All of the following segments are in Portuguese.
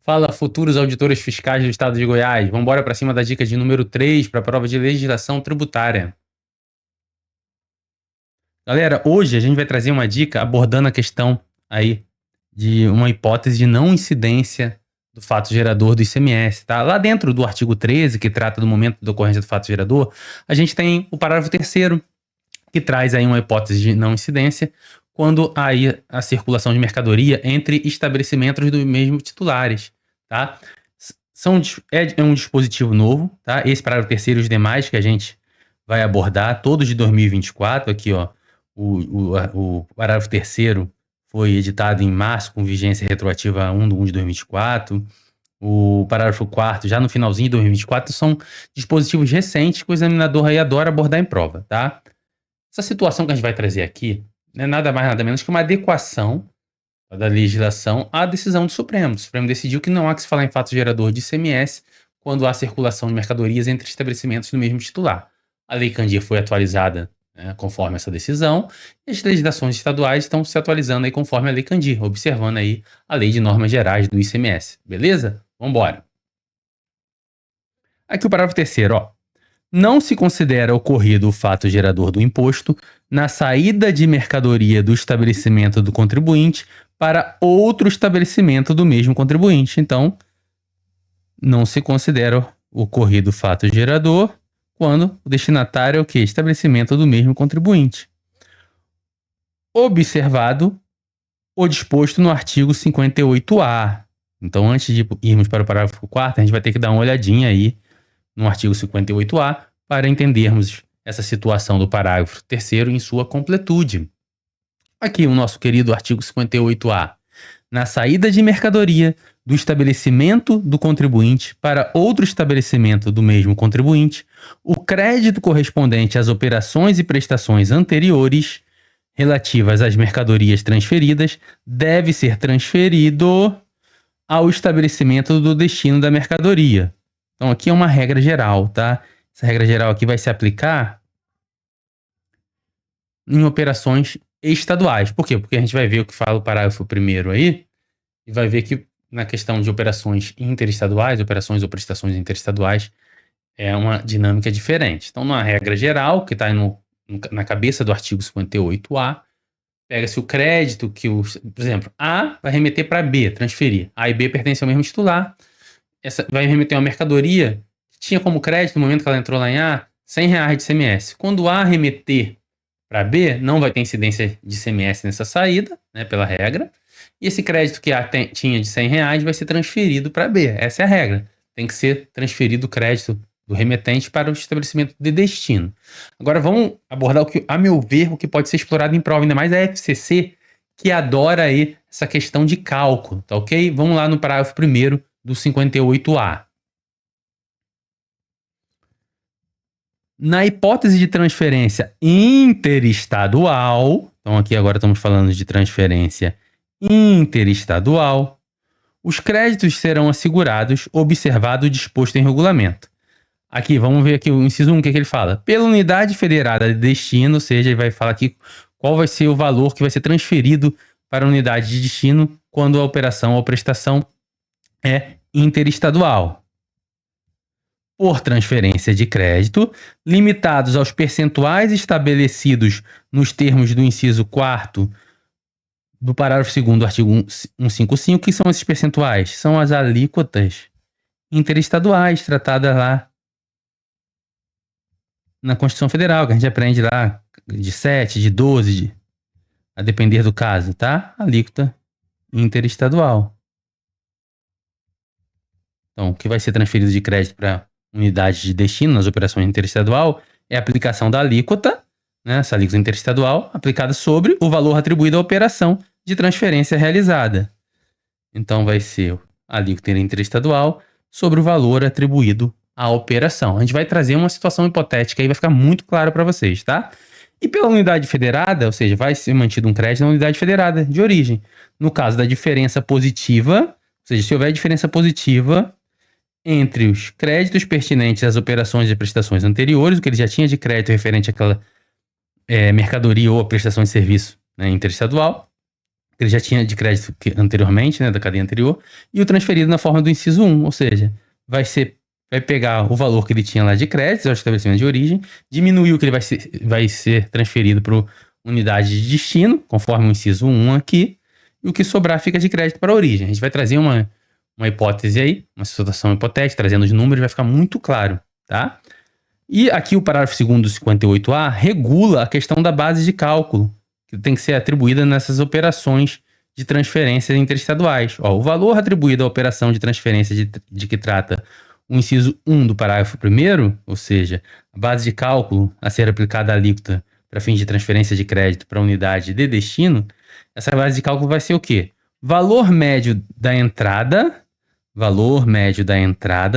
Fala, futuros auditores fiscais do estado de Goiás. Vamos embora para cima da dica de número 3 para a prova de legislação tributária. Galera, hoje a gente vai trazer uma dica abordando a questão aí de uma hipótese de não incidência do fato gerador do ICMS, tá? Lá dentro do artigo 13, que trata do momento da ocorrência do fato gerador, a gente tem o parágrafo 3º, que traz aí uma hipótese de não incidência quando há aí a circulação de mercadoria entre estabelecimentos dos mesmos titulares, tá? É um dispositivo novo, tá? Esse parágrafo 3º e os demais que a gente vai abordar, todos de 2024, aqui ó, o parágrafo 3º foi editado em março, com vigência retroativa a 1 de 2024. O parágrafo 4º, já no finalzinho de 2024, são dispositivos recentes que o examinador aí adora abordar em prova, tá? Essa situação que a gente vai trazer aqui não é nada mais nada menos que uma adequação da legislação à decisão do Supremo. O Supremo decidiu que não há que se falar em fato gerador de ICMS quando há circulação de mercadorias entre estabelecimentos do mesmo titular. A Lei Candir foi atualizada, né, conforme essa decisão, e as legislações estaduais estão se atualizando aí conforme a Lei Candir, observando aí a Lei de Normas Gerais do ICMS. Beleza? Vamos embora. Aqui o parágrafo 3º, ó. Não se considera ocorrido o fato gerador do imposto na saída de mercadoria do estabelecimento do contribuinte para outro estabelecimento do mesmo contribuinte. Então, não se considera ocorrido o fato gerador quando o destinatário é o quê? Estabelecimento do mesmo contribuinte. Observado o disposto no artigo 58A. Então, antes de irmos para o parágrafo 4º, a gente vai ter que dar uma olhadinha aí no artigo 58A para entendermos essa situação do parágrafo 3º em sua completude. Aqui o nosso querido artigo 58A. Na saída de mercadoria do estabelecimento do contribuinte para outro estabelecimento do mesmo contribuinte, o crédito correspondente às operações e prestações anteriores relativas às mercadorias transferidas deve ser transferido ao estabelecimento do destino da mercadoria. Então, aqui é uma regra geral, tá? Essa regra geral aqui vai se aplicar em operações estaduais. Por quê? Porque a gente vai ver o que fala o parágrafo 1º aí e vai ver que na questão de operações interestaduais, operações ou prestações interestaduais, é uma dinâmica diferente. Então, numa regra geral, que está na cabeça do artigo 58A, pega-se o crédito que, por exemplo, A vai remeter para B, transferir. A e B pertencem ao mesmo titular. Essa vai remeter uma mercadoria que tinha como crédito, no momento que ela entrou lá em A, R$100 de ICMS. Quando A remeter para B, não vai ter incidência de ICMS nessa saída, né, pela regra. E esse crédito que A tinha de R$100 vai ser transferido para B. Essa é a regra. Tem que ser transferido o crédito do remetente para o estabelecimento de destino. Agora vamos abordar o que, a meu ver, o que pode ser explorado em prova, ainda mais a FCC, que adora aí essa questão de cálculo, tá ok? Vamos lá no parágrafo 1º do 58A. Na hipótese de transferência interestadual, então aqui agora estamos falando de transferência interestadual, os créditos serão assegurados, observado o disposto em regulamento. Aqui, vamos ver aqui o inciso 1, o que ele fala? Pela unidade federada de destino, ou seja, ele vai falar aqui qual vai ser o valor que vai ser transferido para a unidade de destino quando a operação ou prestação é interestadual. Por transferência de crédito, limitados aos percentuais estabelecidos nos termos do inciso 4º do parágrafo 2º do artigo 155, que são esses percentuais? São as alíquotas interestaduais tratadas lá na Constituição Federal, que a gente aprende lá de 7, de 12, a depender do caso, tá? Alíquota interestadual. Então, o que vai ser transferido de crédito para unidade de destino nas operações interestadual é a aplicação da alíquota, né, essa alíquota interestadual, aplicada sobre o valor atribuído à operação de transferência realizada. Então, vai ser a alíquota interestadual sobre o valor atribuído à operação. A gente vai trazer uma situação hipotética aí, vai ficar muito claro para vocês, tá? E pela unidade federada, ou seja, vai ser mantido um crédito na unidade federada de origem. No caso da diferença positiva, ou seja, se houver diferença positiva entre os créditos pertinentes às operações e prestações anteriores, o que ele já tinha de crédito referente àquela mercadoria ou a prestação de serviço, né, interestadual, que ele já tinha de crédito anteriormente, né, da cadeia anterior, e o transferido na forma do inciso 1, ou seja, vai pegar o valor que ele tinha lá de créditos ao estabelecimento de origem, diminuir o que ele vai ser transferido para unidade de destino, conforme o inciso 1 aqui, e o que sobrar fica de crédito para a origem. A gente vai trazer uma hipótese aí, uma situação hipotética, trazendo os números, vai ficar muito claro, tá? E aqui o parágrafo 2º do 58A regula a questão da base de cálculo, que tem que ser atribuída nessas operações de transferência interestaduais. Ó, o valor atribuído à operação de transferência de que trata o inciso 1 do parágrafo 1º, ou seja, a base de cálculo a ser aplicada à alíquota para fins de transferência de crédito para unidade de destino, essa base de cálculo vai ser o quê? Valor médio da entrada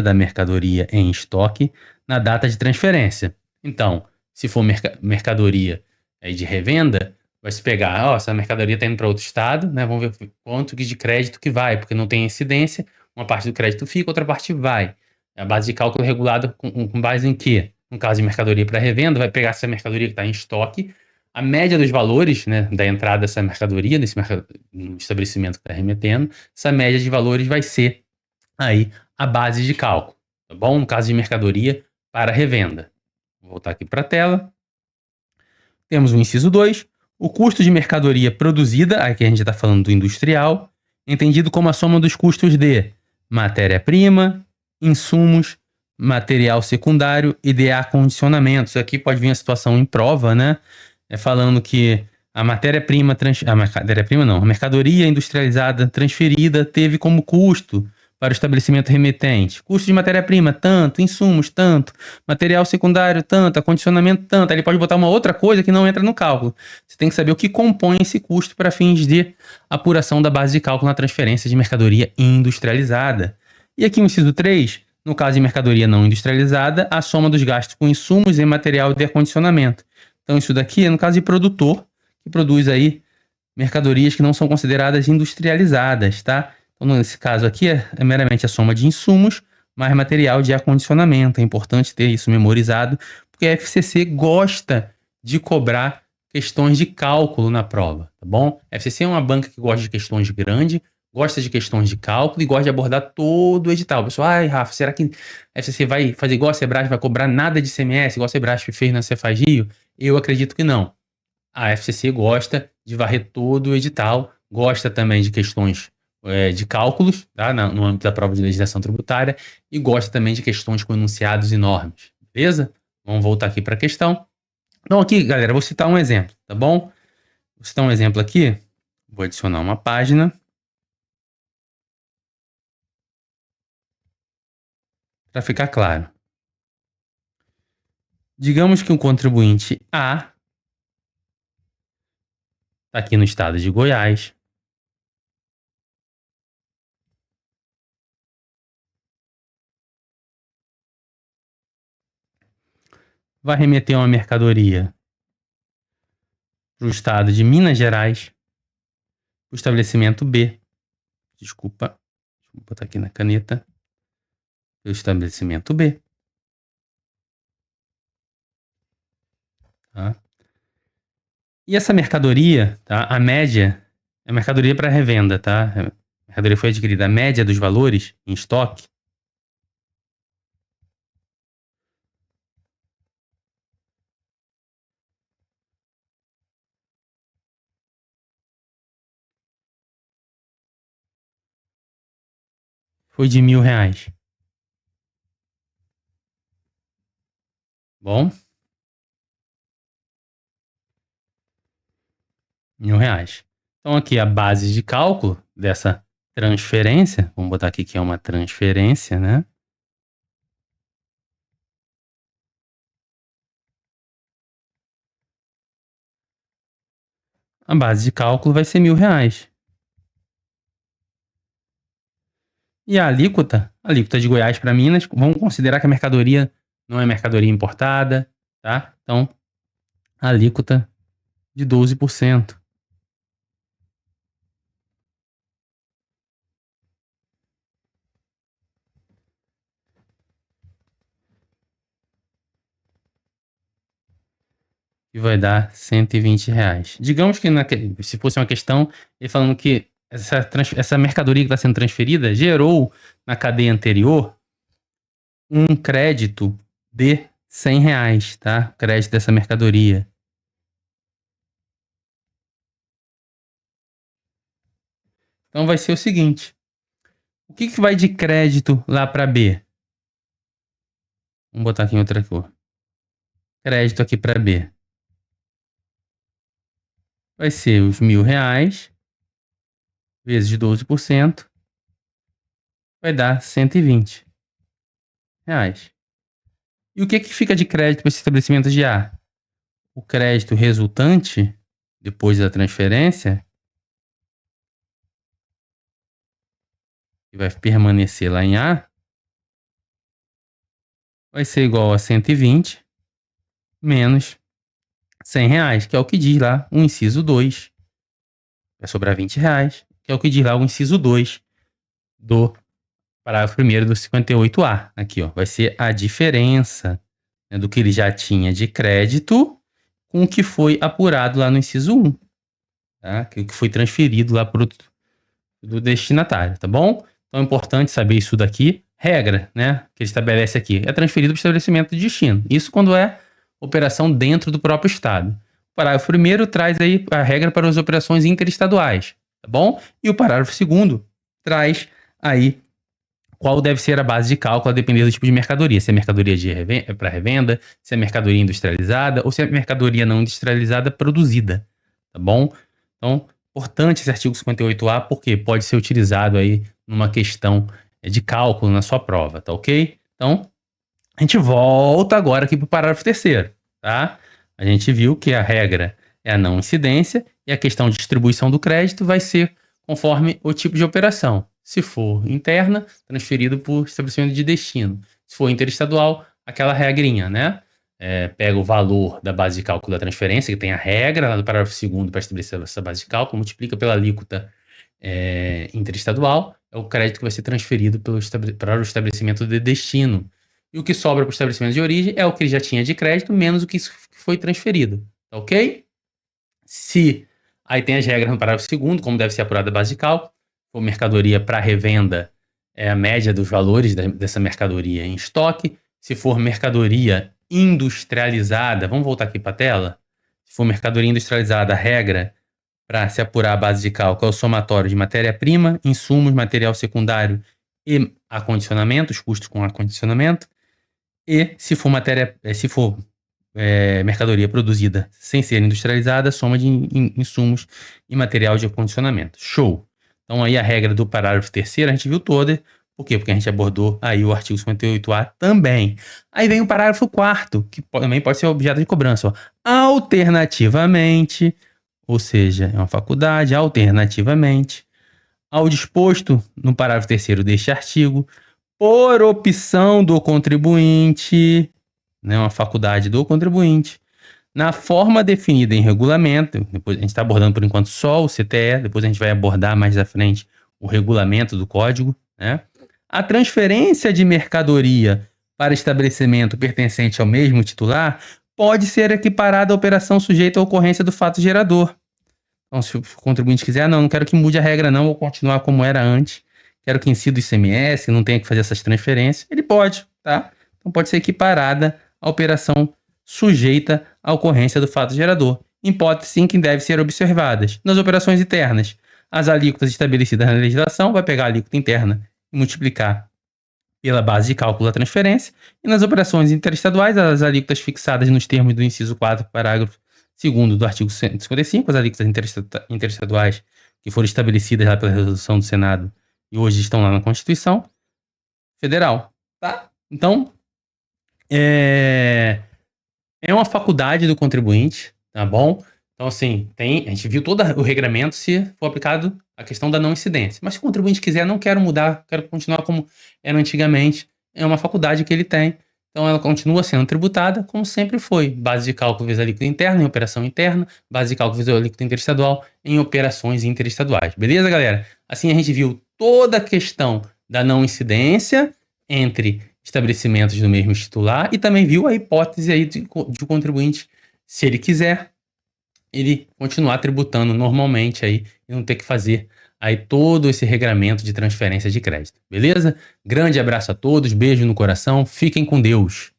da mercadoria em estoque na data de transferência. Então, se for mercadoria aí de revenda, vai se pegar, essa mercadoria está indo para outro estado, né? Vamos ver quanto de crédito que vai, porque não tem incidência, uma parte do crédito fica, outra parte vai. A base de cálculo é regulada com base em quê? No caso de mercadoria para revenda, vai pegar essa mercadoria que está em estoque, a média dos valores, né, da entrada dessa mercadoria, no estabelecimento que está remetendo, essa média de valores vai ser aí a base de cálculo, tá bom? No caso de mercadoria para revenda. Vou voltar aqui para a tela. Temos o inciso 2, o custo de mercadoria produzida, aqui a gente está falando do industrial, entendido como a soma dos custos de matéria-prima, insumos, material secundário e de acondicionamento. Isso aqui pode vir a situação em prova, né? Falando que a mercadoria industrializada transferida teve como custo para o estabelecimento remetente. Custo de matéria-prima, tanto. Insumos, tanto. Material secundário, tanto. Acondicionamento, tanto. Aí ele pode botar uma outra coisa que não entra no cálculo. Você tem que saber o que compõe esse custo para fins de apuração da base de cálculo na transferência de mercadoria industrializada. E aqui o inciso 3, no caso de mercadoria não industrializada, a soma dos gastos com insumos e material de acondicionamento. Então isso daqui é no caso de produtor, que produz aí mercadorias que não são consideradas industrializadas, tá? Então, nesse caso aqui, é meramente a soma de insumos mais material de acondicionamento. É importante ter isso memorizado, porque a FCC gosta de cobrar questões de cálculo na prova, tá bom? A FCC é uma banca que gosta de questões grandes, gosta de questões de cálculo e gosta de abordar todo o edital. Pessoal, Rafa, será que a FCC vai fazer igual a Sebrasp, vai cobrar nada de ICMS, igual a Sebrasp fez na Cefaz Rio? Eu acredito que não. A FCC gosta de varrer todo o edital, gosta também de questões de cálculos, tá? No âmbito da prova de legislação tributária, e gosta também de questões com enunciados e normas, beleza? Vamos voltar aqui para a questão. Então aqui, galera, vou citar um exemplo, tá bom? Vou citar um exemplo aqui, vou adicionar uma página para ficar claro. Digamos que um contribuinte A está aqui no estado de Goiás, vai remeter uma mercadoria para o estado de Minas Gerais, o estabelecimento B. Desculpa, vou botar aqui na caneta. O estabelecimento B. Tá? E essa mercadoria, tá? A média é mercadoria para revenda, tá? A mercadoria foi adquirida. A média dos valores em estoque foi de R$ 1.000. Bom, R$ 1.000. Então aqui a base de cálculo dessa transferência, vamos botar aqui que é uma transferência, né? A base de cálculo vai ser R$ 1.000. E a alíquota de Goiás para Minas, vamos considerar que a mercadoria não é mercadoria importada, tá? Então, a alíquota de 12%. que vai dar R$ 120. Digamos que se fosse uma questão, ele falando que essa mercadoria que está sendo transferida gerou na cadeia anterior um crédito de R$ 100, tá? Crédito dessa mercadoria. Então vai ser o seguinte: o que vai de crédito lá para B? Vamos botar aqui em outra cor. Crédito aqui para B. Vai ser os R$ 1.000 vezes 12%. Vai dar R$ 120. E o que fica de crédito para esse estabelecimento de A? O crédito resultante, depois da transferência, que vai permanecer lá em A, vai ser igual a 120 menos R$ 100, que é o que diz lá o inciso 2. Vai sobrar R$ 20, que é o que diz lá o inciso 2 do parágrafo 1º do 58A. Aqui, ó, vai ser a diferença, né, do que ele já tinha de crédito com o que foi apurado lá no inciso 1. Tá? Que foi transferido lá para do destinatário, tá bom? Então é importante saber isso daqui. Regra, né, que ele estabelece aqui, é transferido para o estabelecimento de destino. Isso quando é operação dentro do próprio estado. O parágrafo 1º traz aí a regra para as operações interestaduais, tá bom? E o parágrafo 2º traz aí qual deve ser a base de cálculo a depender do tipo de mercadoria. Se é mercadoria para revenda, se é mercadoria industrializada ou se é mercadoria não industrializada produzida, tá bom? Então, importante esse artigo 58A, porque pode ser utilizado aí numa questão de cálculo na sua prova, tá ok? Então, a gente volta agora aqui para o parágrafo 3º, tá? A gente viu que a regra é a não incidência e a questão de distribuição do crédito vai ser conforme o tipo de operação. Se for interna, transferido por estabelecimento de destino. Se for interestadual, aquela regrinha, né? Pega o valor da base de cálculo da transferência, que tem a regra lá do parágrafo 2º para estabelecer essa base de cálculo, multiplica pela alíquota interestadual, é o crédito que vai ser transferido para o estabelecimento de destino. E o que sobra para o estabelecimento de origem é o que ele já tinha de crédito, menos o que foi transferido. Tá ok? Aí tem as regras no parágrafo 2º, como deve ser apurada a base de cálculo. Se for mercadoria para revenda, é a média dos valores dessa mercadoria em estoque. Se for mercadoria industrializada, vamos voltar aqui para a tela? Se for mercadoria industrializada, a regra para se apurar a base de cálculo é o somatório de matéria-prima, insumos, material secundário e acondicionamento, os custos com acondicionamento. E se for mercadoria produzida sem ser industrializada, soma de insumos e material de acondicionamento. Show! Então aí a regra do parágrafo 3º a gente viu toda. Por quê? Porque a gente abordou aí o artigo 58A também. Aí vem o parágrafo 4º, que também pode ser objeto de cobrança. Ó. Alternativamente, ou seja, é uma faculdade, alternativamente, ao disposto no parágrafo 3º deste artigo, por opção do contribuinte, né, uma faculdade do contribuinte, na forma definida em regulamento. Depois a gente está abordando por enquanto só o CTE, depois a gente vai abordar mais à frente o regulamento do código, né? A transferência de mercadoria para estabelecimento pertencente ao mesmo titular pode ser equiparada à operação sujeita à ocorrência do fato gerador. Então, se o contribuinte quiser, não quero que mude a regra não, vou continuar como era antes, quero que incida o ICMS, não tenha que fazer essas transferências, ele pode, tá? Então pode ser equiparada à operação sujeita à ocorrência do fato gerador. Hipóteses sim que devem ser observadas. Nas operações internas, as alíquotas estabelecidas na legislação, vai pegar a alíquota interna e multiplicar pela base de cálculo da transferência. E nas operações interestaduais, as alíquotas fixadas nos termos do inciso 4, parágrafo 2º do artigo 155, as alíquotas interestaduais que foram estabelecidas lá pela resolução do Senado e hoje estão lá na Constituição Federal. Tá? Então, é uma faculdade do contribuinte, tá bom? Então, assim, a gente viu todo o regramento se for aplicado a questão da não incidência. Mas se o contribuinte quiser, não quero mudar, quero continuar como era antigamente, é uma faculdade que ele tem. Então, ela continua sendo tributada como sempre foi. Base de cálculo vezes alíquota interna em operação interna, base de cálculo vezes alíquota interestadual em operações interestaduais. Beleza, galera? Assim, a gente viu toda a questão da não incidência entre estabelecimentos do mesmo titular e também viu a hipótese aí de o contribuinte se ele quiser, ele continuar tributando normalmente aí e não ter que fazer aí todo esse regramento de transferência de crédito, beleza? Grande abraço a todos, beijo no coração, fiquem com Deus.